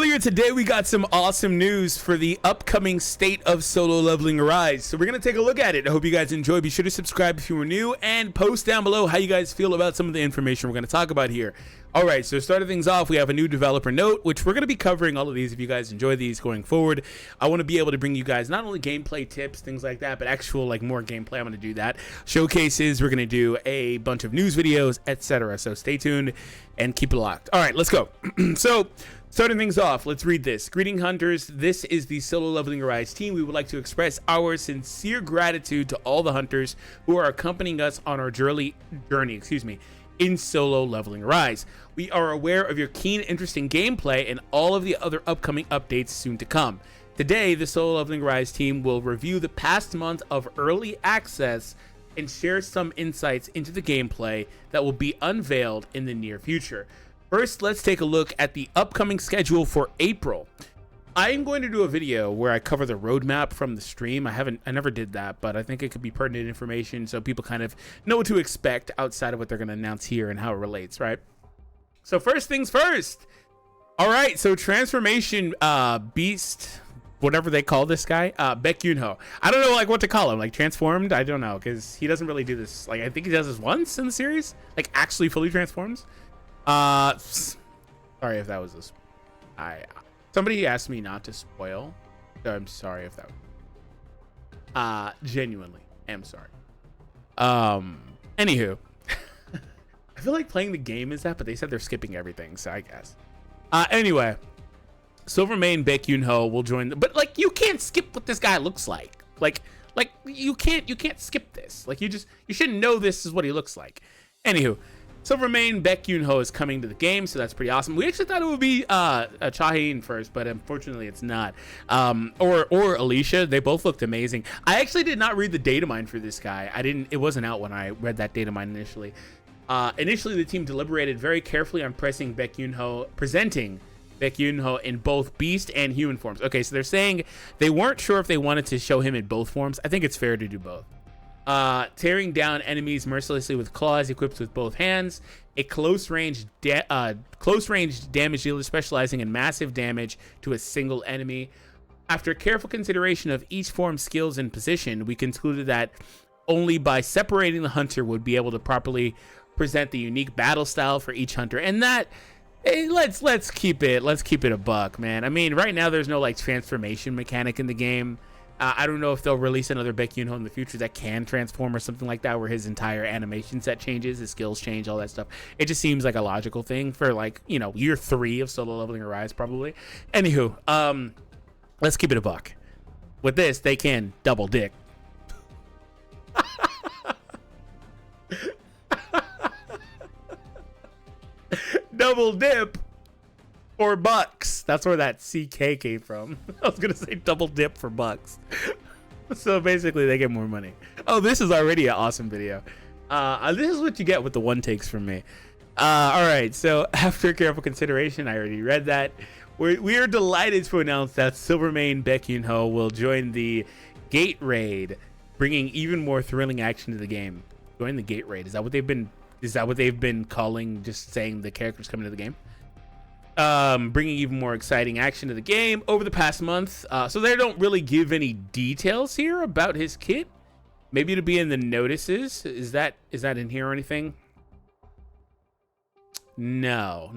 Earlier today, we got some awesome news for the upcoming State of Solo Leveling Arise. So we're going to take a look at it. I hope you guys enjoy. Be sure to subscribe if you were new and post down below how you guys feel about some of the information we're going to talk about here. All right, so starting things off, we have a new developer note, which we're going to be covering all of these if you guys enjoy these going forward. I want to be able to bring you guys not only gameplay tips, things like that, but actual more gameplay. I'm going to do that. Showcases, we're going to do a bunch of news videos, etc. So stay tuned and keep it locked. All right, let's go. So starting things off, let's read this. Greeting hunters, this is the Solo Leveling Arise team. We would like to express our sincere gratitude to all the hunters who are accompanying us on our journey, in Solo Leveling Arise. We are aware of your keen interest in gameplay and all of the other upcoming updates soon to come. Today, the Solo Leveling Arise team will review the past month of early access and share some insights into the gameplay that will be unveiled in the near future. First, let's take a look at the upcoming schedule for April. I'm going to do a video where I cover the roadmap from the stream. I never did that, but I think it could be pertinent information so people kind of know what to expect outside of what they're going to announce here and how it relates, right? So first things first. All right, so transformation beast, whatever they call this guy, Baek Yoon-ho. I don't know what to call him, transformed. I don't know, because he doesn't really do this. I think he does this once in the series, actually fully transforms. Sorry if that was this. Somebody asked me not to spoil, so I'm sorry if that was, genuinely am sorry. Anywho, I feel like playing the game is that, but they said they're skipping everything, so I guess. Anyway, Silvermane Baek Yoon-ho will join but you can't skip what this guy looks like. You can't skip this. You shouldn't know this is what he looks like. Anywho, Silvermane Baek Yoon-ho is coming to the game, so that's pretty awesome. We actually thought it would be Chahin first, but unfortunately it's not. Or Alicia. They both looked amazing. I actually did not read the data mine for this guy. It wasn't out when I read that data mine initially. Initially, the team deliberated very carefully on presenting Baek Yoon-ho in both beast and human forms. Okay, so they're saying they weren't sure if they wanted to show him in both forms. I think it's fair to do both. Tearing down enemies mercilessly with claws equipped with both hands, a close range damage dealer specializing in massive damage to a single enemy. After careful consideration of each form's skills and position, we concluded that only by separating the hunter would be able to properly present the unique battle style for each hunter. And that, let's keep it a buck, man. I mean, right now there's no transformation mechanic in the game. I don't know if they'll release another Baek Yoon-ho in the future that can transform or something like that, where his entire animation set changes, his skills change, all that stuff. It just seems like a logical thing for year 3 of Solo Leveling Arise, probably. Anywho, let's keep it a buck. With this, they can double dick. Double dip. For bucks. That's where that CK came from. I was gonna say double dip for bucks. So basically they get more money. Oh, this is already an awesome video. This is what you get with the one takes from me. All right, so after careful consideration, I already read that. We are delighted to announce that Silvermane Baek Yoon-ho will join the Gate Raid, bringing even more thrilling action to the game. Join the Gate Raid. Is that what they've been calling, just saying the characters coming to the game? Bringing even more exciting action to the game over the past month. So they don't really give any details here about his kit. Maybe it'll be in the notices. Is that in here or anything? No.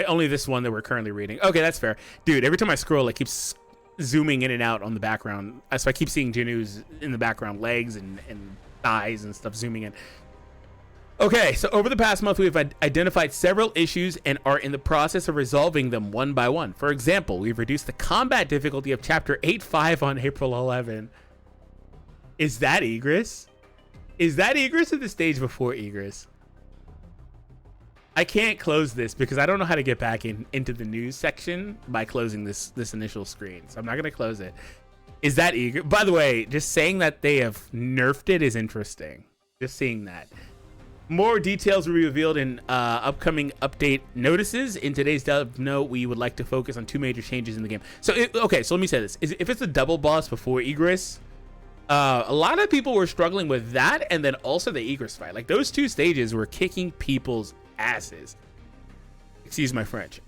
Only this one that we're currently reading. Okay, that's fair. Dude, every time I scroll, it keeps zooming in and out on the background. So I keep seeing Jinu's in the background, legs and thighs and stuff zooming in. Okay, so over the past month, we've identified several issues and are in the process of resolving them one by one. For example, we've reduced the combat difficulty of Chapter 8.5 on April 11. Is that Egress? Is that Egress or the stage before Egress? I can't close this because I don't know how to get back into the news section by closing this initial screen. So I'm not going to close it. Is that Egress? By the way, just saying that they have nerfed it is interesting. Just seeing that. More details will be revealed in upcoming update notices. In today's dev note, we would like to focus on 2 major changes in the game. So, okay, so let me say this. If it's a double boss before Egress, a lot of people were struggling with that, and then also the Egress fight. Those 2 stages were kicking people's asses. Excuse my French.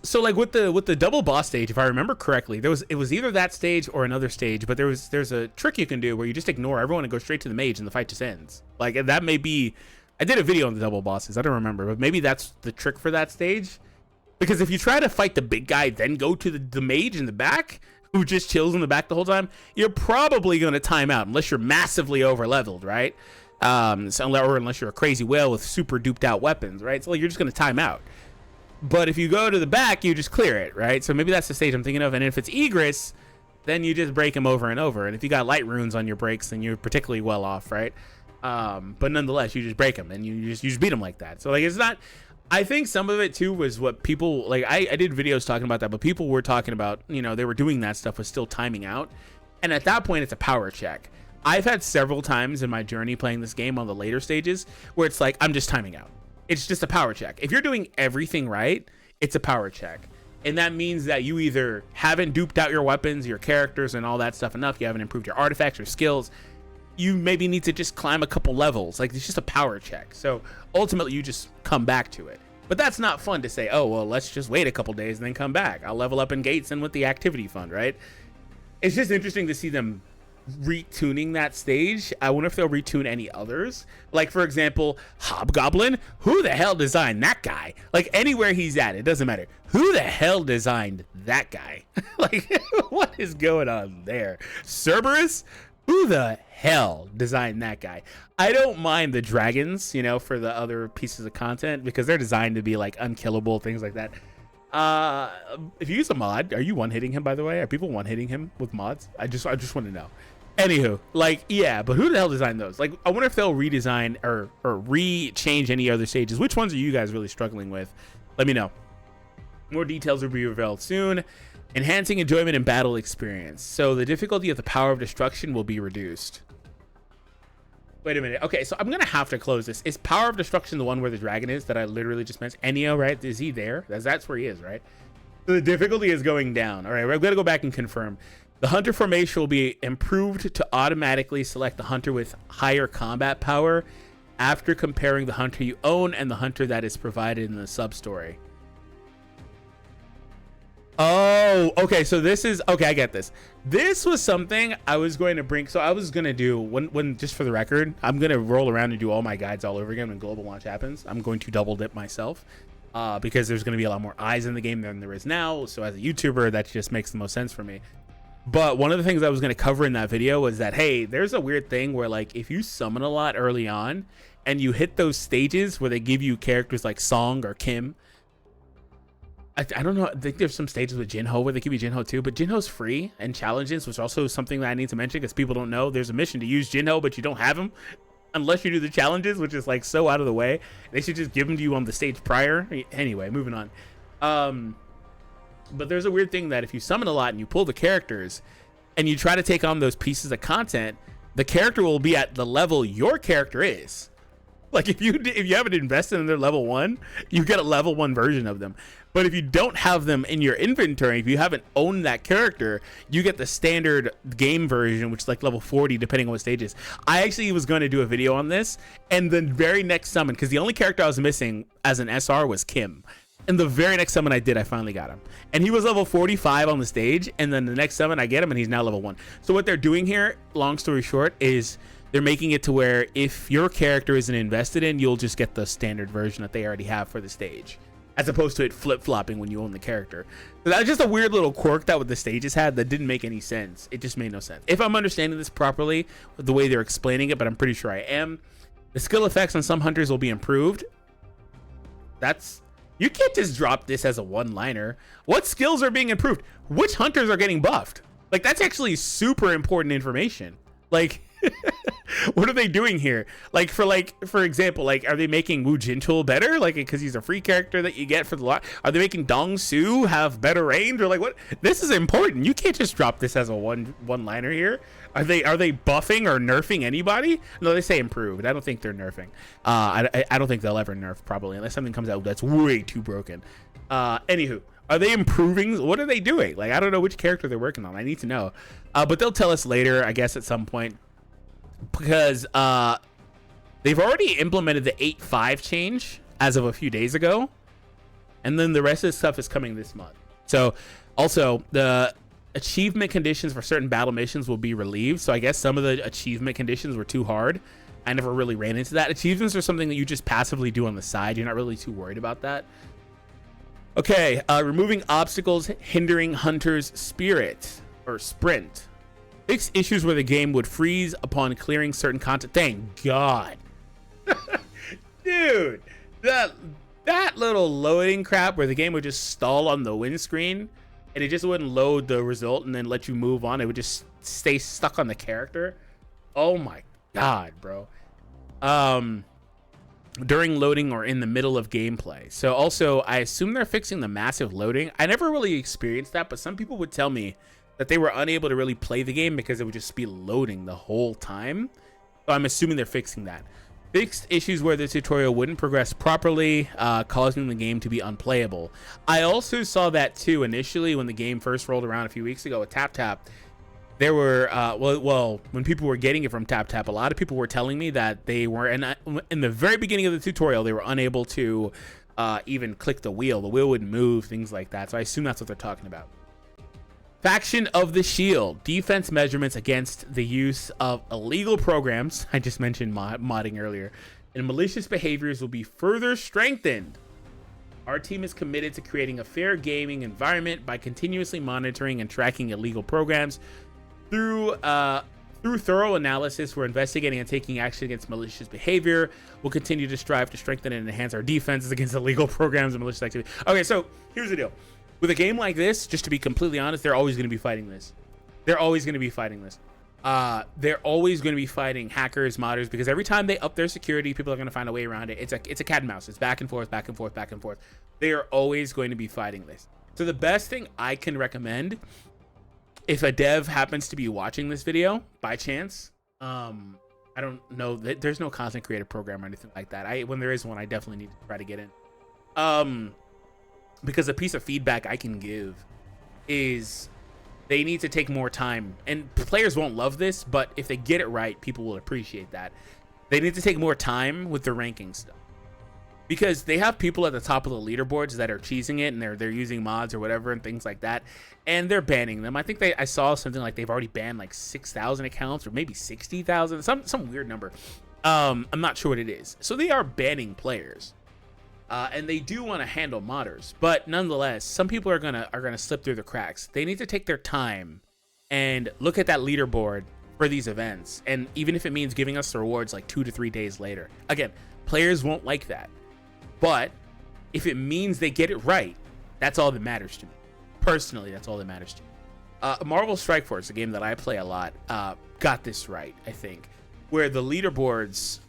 So like with the double boss stage, if I remember correctly, it was either that stage or another stage, but there's a trick you can do where you just ignore everyone and go straight to the mage and the fight just ends. Like that may be, I did a video on the double bosses, I don't remember, but maybe that's the trick for that stage. Because if you try to fight the big guy, then go to the mage in the back, who just chills in the back the whole time, you're probably going to time out unless you're massively over leveled, right? Or unless you're a crazy whale with super duped out weapons, right? So like, you're just going to time out. But if you go to the back, you just clear it, right? So maybe that's the stage I'm thinking of. And if it's egress, then you just break him over and over. And if you got light runes on your breaks, then you're particularly well off, right? But nonetheless, you just break him and you just beat him like that. So like, it's not, I think some of it too was what people, like I did videos talking about that, but people were talking about, you know, they were doing that stuff with still timing out. And at that point, it's a power check. I've had several times in my journey playing this game on the later stages where it's like, I'm just timing out. It's just a power check. If you're doing everything right, it's a power check. And that means that you either haven't duped out your weapons, your characters, and all that stuff enough. You haven't improved your artifacts or skills. You maybe need to just climb a couple levels. Like, it's just a power check. So ultimately, you just come back to it. But that's not fun to say, oh, well, let's just wait a couple days and then come back. I'll level up in Gates and with the activity fund, right? It's just interesting to see them retuning that stage. I wonder if they'll retune any others. Like, for example, Hobgoblin. Who the hell designed that guy? Like, anywhere he's at, it doesn't matter. Who the hell designed that guy? Like, what is going on there? Cerberus? Who the hell designed that guy? I don't mind the dragons, you know, for the other pieces of content because they're designed to be like unkillable, things like that. If you use a mod, are you one-hitting him, by the way? Are people one-hitting him with mods? I just want to know. Anywho, like, yeah, but who the hell designed those? Like, I wonder if they'll redesign or re-change any other stages. Which ones are you guys really struggling with? Let me know. More details will be revealed soon. Enhancing enjoyment and battle experience. So the difficulty of the power of destruction will be reduced. Wait a minute. Okay, so I'm going to have to close this. Is power of destruction the one where the dragon is that I literally just mentioned? Ennio, right? Is he there? That's where he is, right? So the difficulty is going down. All right, we're going to go back and confirm. The hunter formation will be improved to automatically select the hunter with higher combat power after comparing the hunter you own and the hunter that is provided in the sub-story. Oh, okay, so this is, okay, I get this. This was something I was going to bring, so I was going to do, when just for the record, I'm going to roll around and do all my guides all over again when global launch happens. I'm going to double dip myself because there's going to be a lot more eyes in the game than there is now. So as a YouTuber, that just makes the most sense for me. But one of the things I was going to cover in that video was that, hey, there's a weird thing where, like, if you summon a lot early on and you hit those stages where they give you characters like Song or Kim, I don't know, I think there's some stages with Jinho where they give you Jinho too, but Jinho's free and challenges, which is also something that I need to mention because people don't know. There's a mission to use Jinho, but you don't have him unless you do the challenges, which is like so out of the way. They should just give them to you on the stage prior. Anyway, moving on. But there's a weird thing that if you summon a lot and you pull the characters and you try to take on those pieces of content, the character will be at the level your character is. Like if you haven't invested in their level 1, you get a level 1 version of them. But if you don't have them in your inventory, if you haven't owned that character, you get the standard game version, which is like level 40, depending on what stages. I actually was going to do a video on this, and the very next summon, because the only character I was missing as an SR was Kim. And the very next summon I did, I finally got him. And he was level 45 on the stage, and then the next summon I get him, and he's now level 1. So what they're doing here, long story short, is they're making it to where if your character isn't invested in, you'll just get the standard version that they already have for the stage, as opposed to it flip-flopping when you own the character. So that was just a weird little quirk that what the stages had that didn't make any sense. It just made no sense. If I'm understanding this properly, the way they're explaining it, but I'm pretty sure I am, the skill effects on some hunters will be improved. You can't just drop this as a one-liner. What skills are being improved? Which hunters are getting buffed? Like, that's actually super important information. Like, what are they doing here? Like, for example, like, are they making Wu Jintul better? Like, because he's a free character that you get for the lot. Are they making Dong Su have better range? Or like, what? This is important. You can't just drop this as a one-liner here. Are they buffing or nerfing anybody? No, they say improved. I don't think they're nerfing. I don't think they'll ever nerf, probably, unless something comes out that's way too broken. Anywho, are they improving? What are they doing? Like, I don't know which character they're working on. I need to know. But they'll tell us later, I guess, at some point. Because they've already implemented the 8.5 change as of a few days ago. and then the rest of the stuff is coming this month. So also the achievement conditions for certain battle missions will be relieved. So I guess some of the achievement conditions were too hard. I never really ran into that. Achievements are something that you just passively do on the side. You're not really too worried about that. Okay, removing obstacles hindering Hunter's spirit or sprint. Fix issues where the game would freeze upon clearing certain content. Thank God. Dude, that little loading crap where the game would just stall on the windscreen and it just wouldn't load the result and then let you move on. It would just stay stuck on the character. Oh my God, bro. During loading or in the middle of gameplay. So also, I assume they're fixing the massive loading. I never really experienced that, but some people would tell me that they were unable to really play the game because it would just be loading the whole time. So I'm assuming they're fixing that. Fixed issues where the tutorial wouldn't progress properly, causing the game to be unplayable. I also saw that too initially when the game first rolled around a few weeks ago with TapTap. There were, well, when people were getting it from TapTap, a lot of people were telling me that they were, in the very beginning of the tutorial, they were unable to even click the wheel. The wheel wouldn't move, things like that. So I assume that's what they're talking about. Faction of the Shield. Defense measurements against the use of illegal programs. I just mentioned modding earlier. And malicious behaviors will be further strengthened. Our team is committed to creating a fair gaming environment by continuously monitoring and tracking illegal programs. Through thorough analysis, we're investigating and taking action against malicious behavior. We'll continue to strive to strengthen and enhance our defenses against illegal programs and malicious activity. Okay, so here's the deal. With a game like this, just to be completely honest, they're always going to be fighting this. They're always going to be fighting this. They're always going to be fighting hackers, modders, because every time they up their security, people are going to find a way around it. It's a cat and mouse. It's back and forth, back and forth, back and forth. They are always going to be fighting this. So the best thing I can recommend, if a dev happens to be watching this video by chance, I don't know, there's no content creator program or anything like that. When there is one, I definitely need to try to get in. Because a piece of feedback I can give is they need to take more time, and players won't love this, but if they get it right, people will appreciate that. They need to take more time with the ranking stuff, because they have people at the top of the leaderboards that are cheesing it, and they're using mods or whatever and things like that, and they're banning them. I think I saw something like they've already banned like 6,000 accounts or maybe 60,000, some weird number. I'm not sure what it is. So they are banning players. And they do want to handle modders, but nonetheless, some people are gonna slip through the cracks. They need to take their time and look at that leaderboard for these events, and even if it means giving us the rewards like 2 to 3 days later. Again, players won't like that, but if it means they get it right, that's all that matters to me. Personally, that's all that matters to me. Marvel Strike Force, a game that I play a lot, got this right, I think. Where the leaderboards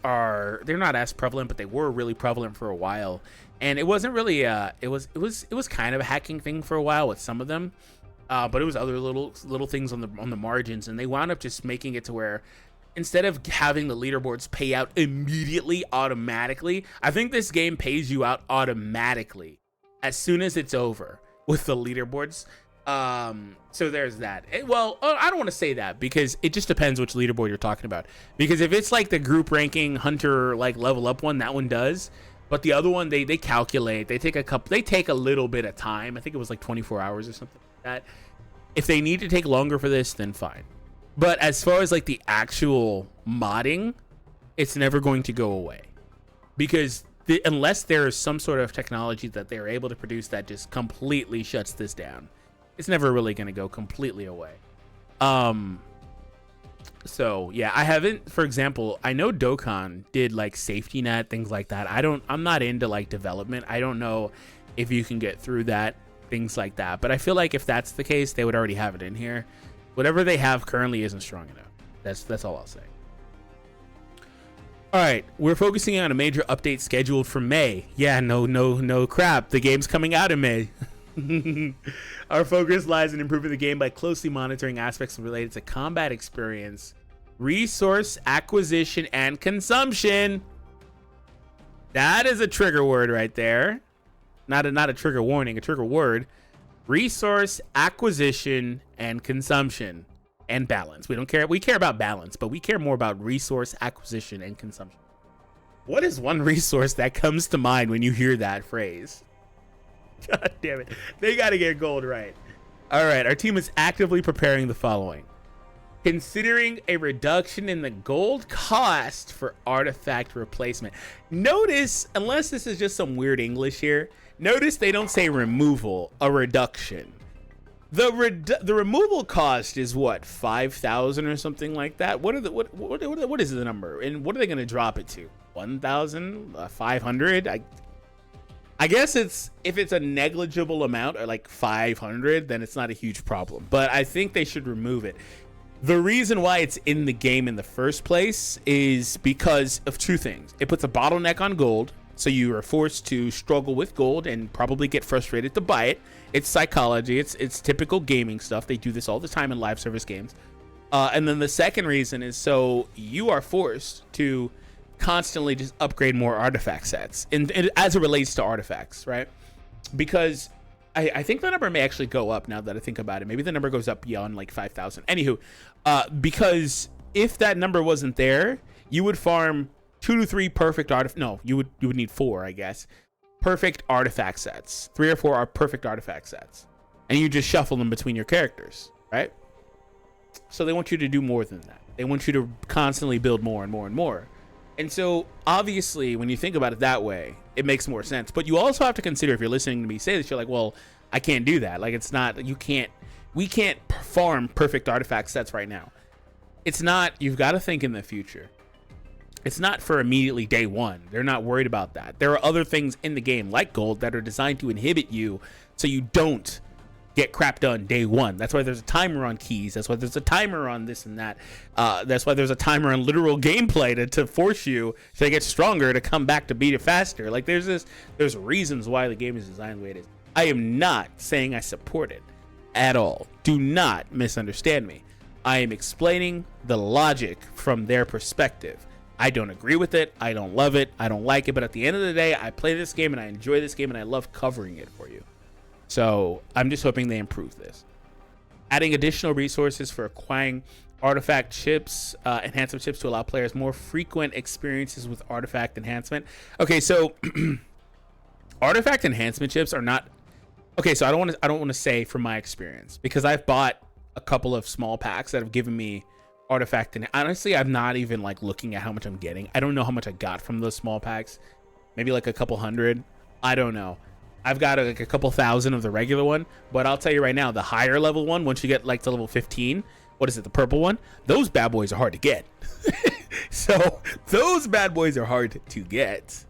they're not as prevalent, but they were really prevalent for a while, and it wasn't really it was kind of a hacking thing for a while with some of them, but it was other little things on the margins, and they wound up just making it to where instead of having the leaderboards pay out immediately automatically, I think this game pays you out automatically as soon as it's over with the leaderboards. So there's that. Well, I don't want to say that, because it just depends which leaderboard you're talking about. Because if it's like the group ranking hunter, like level up one, that one does. But the other one, they calculate, they take a little bit of time. I think it was like 24 hours or something like that. If they need to take longer for this, then fine. But as far as like the actual modding, it's never going to go away, because unless there is some sort of technology that they're able to produce that just completely shuts this down, it's never really going to go completely away. So yeah, I haven't, for example, I know Dokkan did like safety net, things like that. I'm not into like development. I don't know if you can get through that, things like that. But I feel like if that's the case, they would already have it in here. Whatever they have currently isn't strong enough. That's all I'll say. All right, we're focusing on a major update scheduled for May. Yeah, no crap. The game's coming out in May. Our focus lies in improving the game by closely monitoring aspects related to combat experience, resource acquisition, and consumption. That is a trigger word right there. Not a trigger warning, a trigger word. Resource acquisition and consumption and balance. We care about balance, but we care more about resource acquisition and consumption. What is one resource that comes to mind when you hear that phrase? God damn it. They got to get gold right. All right. Our team is actively preparing the following. Considering a reduction in the gold cost for artifact replacement. Notice, unless this is just some weird English here, notice they don't say removal, a reduction. The removal cost is what, 5,000 or something like that? What is the number? And what are they going to drop it to? 1,000? 500? I guess if it's a negligible amount, or like 500, then it's not a huge problem. But I think they should remove it. The reason why it's in the game in the first place is because of two things. It puts a bottleneck on gold, so you are forced to struggle with gold and probably get frustrated to buy it. It's psychology. It's typical gaming stuff. They do this all the time in live service games. And then the second reason is so you are forced to constantly just upgrade more artifact sets, and as it relates to artifacts, right? Because I think the number may actually go up now that I think about it. Maybe the number goes up beyond like 5,000. Anywho, because if that number wasn't there, you would farm 2 to 3 perfect no, you would need 4, I guess. Perfect artifact sets. 3 or 4 are perfect artifact sets. And you just shuffle them between your characters, right? So they want you to do more than that. They want you to constantly build more and more and more. And so obviously when you think about it that way, it makes more sense. But you also have to consider, if you're listening to me say this, you're like, well, I can't do that. Like, it's not, we can't farm perfect artifact sets right now. It's not, you've got to think in the future. It's not for immediately day one. They're not worried about that. There are other things in the game like gold that are designed to inhibit you so you don't get crap done day one. That's why there's a timer on keys. That's why there's a timer on this and that. That's why there's a timer on literal gameplay to force you to get stronger, to come back, to beat it faster. Like, there's reasons why the game is designed the way it is. I am not saying I support it at all. Do not misunderstand me. I am explaining the logic from their perspective. I don't agree with it. I don't love it. I don't like it. But at the end of the day, I play this game and I enjoy this game and I love covering it for you. So I'm just hoping they improve this. Adding additional resources for acquiring artifact chips, enhancement chips to allow players more frequent experiences with artifact enhancement. Okay, so artifact enhancement chips are not okay. So I don't want to say from my experience, because I've bought a couple of small packs that have given me artifact, and honestly, I'm not even like looking at how much I'm getting. I don't know how much I got from those small packs. Maybe like a couple hundred. I don't know. I've got like a couple thousand of the regular one, but I'll tell you right now, the higher level one, once you get like to level 15, what is it, the purple one? Those bad boys are hard to get. So those bad boys are hard to get.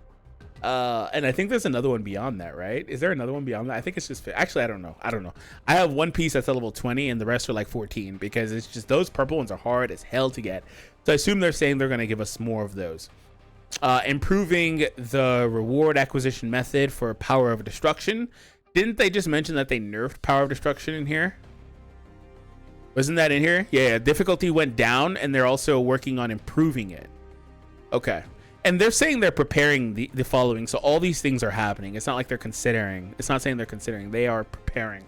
And I think there's another one beyond that, right? Is there another one beyond that? I think it's just, actually, I don't know. I have one piece that's at level 20 and the rest are like 14, because it's just, those purple ones are hard as hell to get. So I assume they're saying they're going to give us more of those. Improving the reward acquisition method for Power of Destruction. Didn't they just mention that they nerfed Power of Destruction in here? Wasn't that in here? Yeah, difficulty went down and they're also working on improving it. Okay. And they're saying they're preparing the following. So all these things are happening. It's not like they're considering. It's not saying they're considering. They are preparing.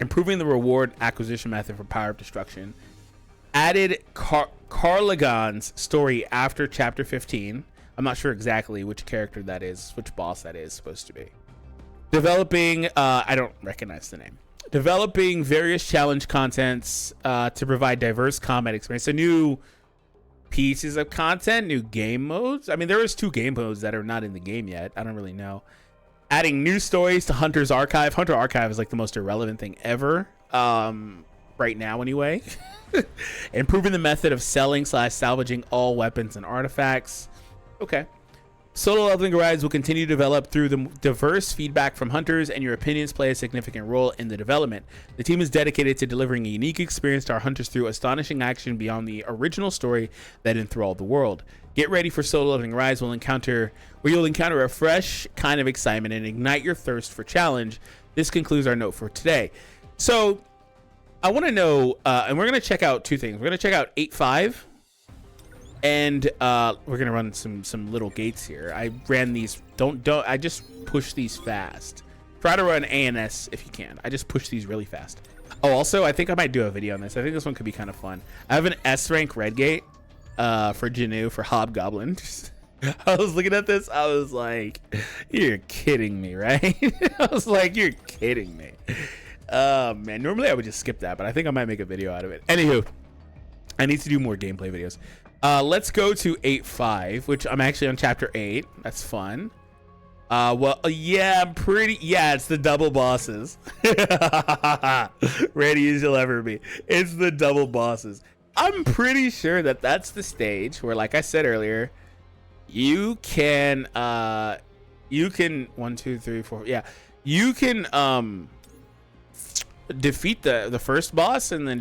Improving the reward acquisition method for Power of Destruction. Added Carlagon's story after chapter 15. I'm not sure exactly which character that is, which boss that is supposed to be. Developing, I don't recognize the name. Developing various challenge contents to provide diverse combat experience. So new pieces of content, new game modes. I mean, there is 2 game modes that are not in the game yet. I don't really know. Adding new stories to Hunter's Archive. Hunter Archive is like the most irrelevant thing ever. Right now anyway. Improving the method of selling / salvaging all weapons and artifacts. Okay. Solo Leveling Rides will continue to develop through the diverse feedback from hunters, and your opinions play a significant role in the development. The team is dedicated to delivering a unique experience to our hunters through astonishing action beyond the original story that enthralled the world. Get ready for Solo Leveling Rides where you'll encounter a fresh kind of excitement and ignite your thirst for challenge. This concludes our note for today. So I want to know, and we're going to check out 2 things. We're going to check out 8.5. And we're gonna run some little gates here. I ran these. I just push these fast. Try to run ANS if you can. I just push these really fast. Oh, also, I think I might do a video on this. I think this one could be kind of fun. I have an S rank red gate for Janu for Hobgoblin. I was looking at this. I was like, you're kidding me, right? I was like, you're kidding me. Man, normally I would just skip that, but I think I might make a video out of it. Anywho, I need to do more gameplay videos. Let's go to 8.5, which I'm actually on chapter 8. That's fun. Well, yeah, it's the double bosses. Ready as you'll ever be. It's the double bosses. I'm pretty sure that that's the stage where, like I said earlier, you can 1, 2, 3, 4. Yeah, you can defeat the first boss and then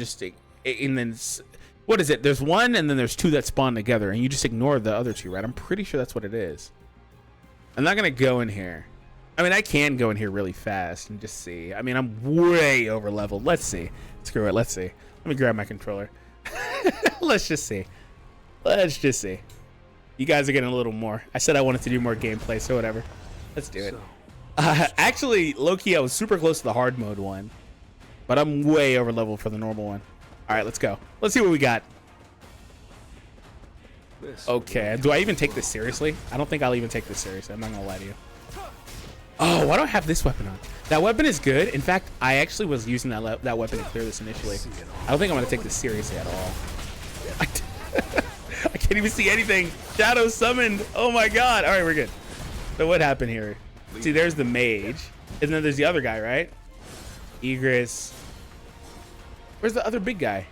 what is it? There's one and then there's two that spawn together, and you just ignore the other two, right? I'm pretty sure that's what it is. I'm not gonna go in here. I mean, I can go in here really fast and just see. I mean, I'm way over leveled. Let's see. Screw it. Let's see. Let me grab my controller. Let's just see. Let's just see. You guys are getting a little more. I said I wanted to do more gameplay, so whatever. Let's do it. Actually, low-key, I was super close to the hard mode one, but I'm way over leveled for the normal one. All right, let's go. Let's see what we got. Okay, do I even take this seriously? I don't think I'll even take this seriously. I'm not gonna lie to you. Oh, why don't I have this weapon on? That weapon is good. In fact, I actually was using that weapon to clear this initially. I don't think I'm gonna take this seriously at all. I can't even see anything. Shadow summoned. Oh my god. All right, we're good. So what happened here? See, there's the mage, and then there's the other guy, right? Egress. Where's the other big guy?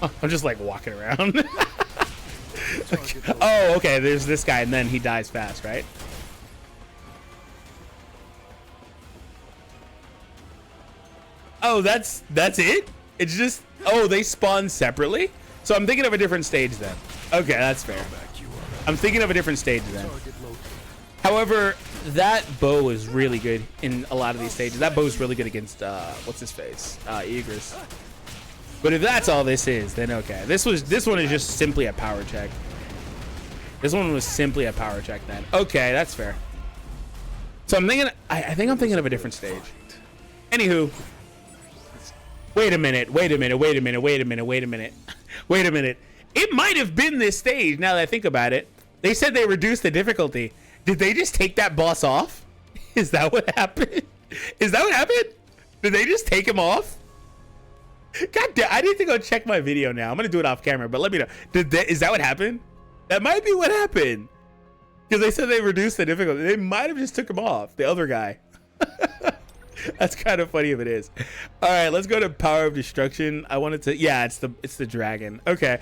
Oh, I'm just like walking around. Okay. Oh, okay. There's this guy, and then he dies fast, right? Oh, that's it? It's just, oh, they spawn separately? So I'm thinking of a different stage then. Okay, that's fair. I'm thinking of a different stage then. However, that bow is really good in a lot of these stages. That bow is really good against, what's his face? Egress. But if that's all this is, then okay. This one is just simply a power check. This one was simply a power check then. Okay, that's fair. So I'm thinking, I think I'm thinking of a different stage. Anywho. Wait a minute. It might have been this stage now that I think about it. They said they reduced the difficulty. Did they just take that boss off? Is that what happened? Is that what happened? Did they just take him off? God damn, I need to go check my video now. I'm gonna do it off camera, but let me know. Is that what happened? That might be what happened. Because they said they reduced the difficulty. They might have just took him off, the other guy. That's kind of funny if it is. All right, let's go to Power of Destruction. I wanted to, yeah, it's the dragon. Okay.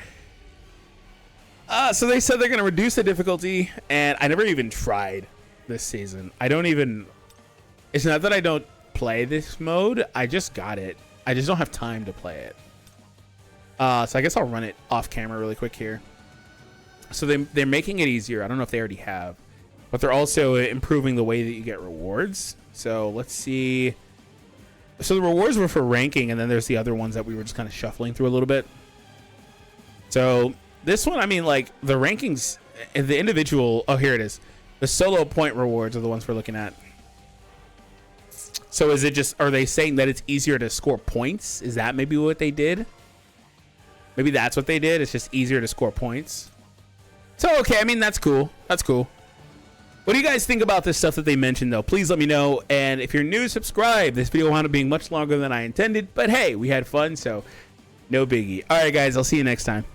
So they said they're gonna reduce the difficulty, and I never even tried this season. It's not that I don't play this mode. I just got it. I just don't have time to play it. So I guess I'll run it off camera really quick here. So they're making it easier. I don't know if they already have, but they're also improving the way that you get rewards. So let's see. So the rewards were for ranking, and then there's the other ones that we were just kind of shuffling through a little bit. So this one, I mean, like the rankings, the individual, oh, here it is. The solo point rewards are the ones we're looking at. So is it just, are they saying that it's easier to score points? Is that maybe what they did? Maybe that's what they did. It's just easier to score points. So, okay, I mean, that's cool. That's cool. What do you guys think about this stuff that they mentioned, though? Please let me know. And if you're new, subscribe. This video wound up being much longer than I intended. But hey, we had fun, so no biggie. All right, guys, I'll see you next time.